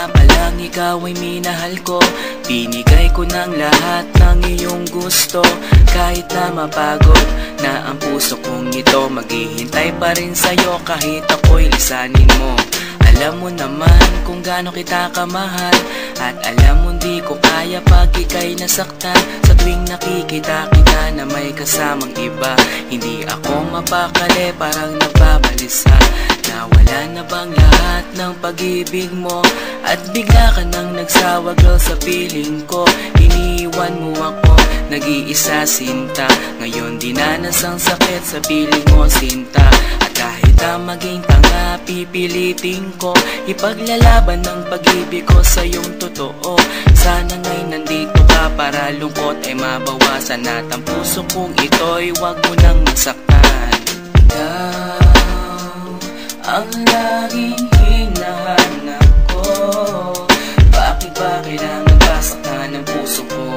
simula pa lang ikaw ay minahal ko. Binigay ko ng lahat ng iyong gusto. Kahit na mapagod na ang puso kong ito, maghihintay pa rin sa'yo kahit ako'y lisanin mo. Alam mo naman kung gaano kita kamahal, at alam mo di ko kaya pag ika'y nasaktan. Sa tuwing nakikita kita na may kasamang iba, hindi ako mapakali, parang nababalisa. Nawala na bang lahat ng pag-ibig mo, at bigla ka nang nagsawa girl sa piling ko. Iniwan mo ako, nag-iisa sinta. Ngayon dinanas ang sakit sa piling mo sinta. At kahit na maging tanga, pipilitin ko ipaglalaban ng pag-ibig ko sa iyong totoo. Sana nga'y nandito ka para lungkot ay mabawasan, at ang puso kong ito'y wag mo nang masaktan. Ikaw ang laging hinahanap ko. Bakit ba kailangan basaktan ng puso ko?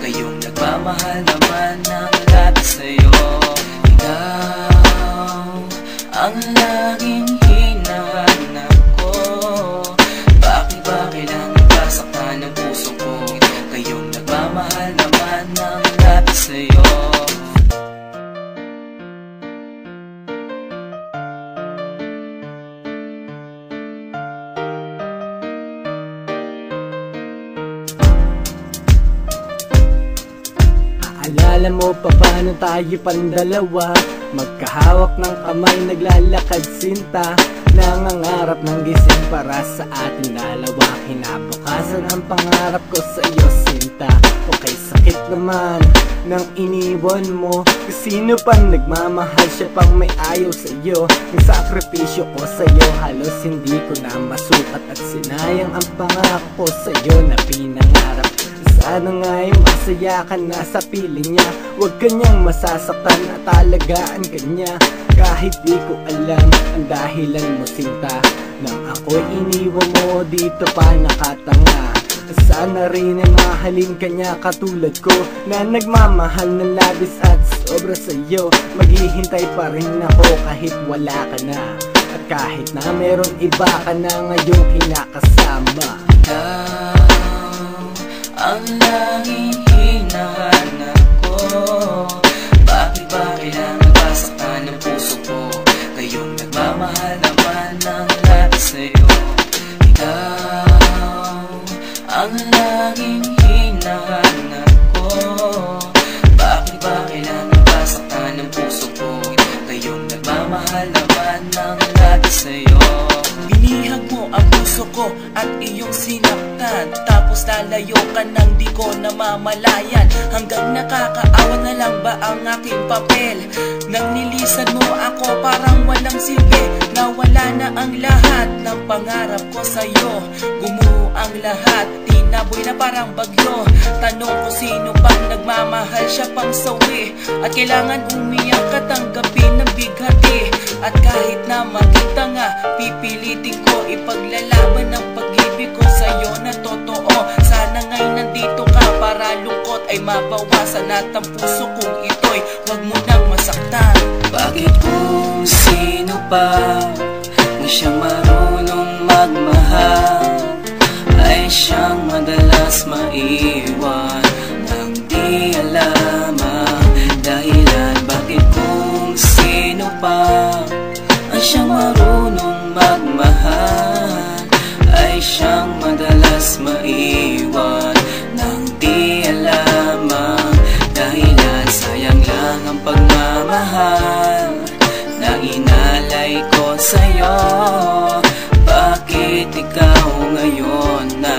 Kayong nagmamahal naman ng lahat sa'yo. Ikaw ang laging hinahanap ko. Bakit ba kailangan basaktan ng puso ko? Kayong nagmamahal naman ng lahat sa'yo. Alala mo pa ba nung tayo pang dalawa, magkahawak ng kamay naglalakad sinta, nangangarap ng gising para sa ating dalawa. Kinabukasan ang pangarap ko sa iyo sinta. Okay, sakit naman nang iniwan mo. Sino pang nagmamahal, siya pang may ayaw sa iyo. Yung sakripisyo ko sa iyo halos hindi ko na masukat, at sinayang ang pangako ko sa iyo na pinangarap. Sana nga'y masaya ka na sa piling niya, huwag kanyang masasaktan at alagaan ka niya. Kahit di ko alam ang dahilan mo sinta, nang ako'y iniwan mo dito pa nakatanga. Sana rin ay mahalin ka niya katulad ko, na nagmamahal ng labis at sobra sa'yo. Maghihintay pa rin ako kahit wala ka na, at kahit na meron iba ka na ngayong kinakasama. Ang laging hinahanap ko. Bakit ba kailangan basaktan ng puso ko? Kayong nagmamahal naman ng lahat sa'yo. Ikaw ang laging hinahanap ko. Bakit ba kailangan basaktan ng puso ko? Kayong nagmamahal naman ng lahat sa'yo. Binihag mo ang puso ko at iyong sinaktan, tapos lalayo ka nang di ko namamalayan. Hanggang nakakaawa na lang ba ang aking papel? Nang nilisan mo ako parang walang silbi. Nawala na ang lahat ng pangarap ko sa'yo. Gumuho ang lahat, tinaboy na parang bagyo. Tanong ko sino pang nagmamahal, siya pang sawi. At kailangan umiyak at tanggapin ng bighati. At kahit na maging tanga, pipilitin ko ipaglalaban ng pag-ibig ko sa'yo na totoo. Sana nga'y nandito ka para lungkot ay mabawasan, at ang puso kong ito'y wag mo nang masaktan. Bakit kung sino pa na siyang marunong magmahal, ay siyang madalas maiwan nang di alam ang dahilan? Bakit kung sino pa ang siyang marunong magmahal, ay siyang madalas maiwan nang di alam ang dahilan? Sayang lang ang pagmamahal na inalay ko sa'yo. Bakit ikaw ngayon na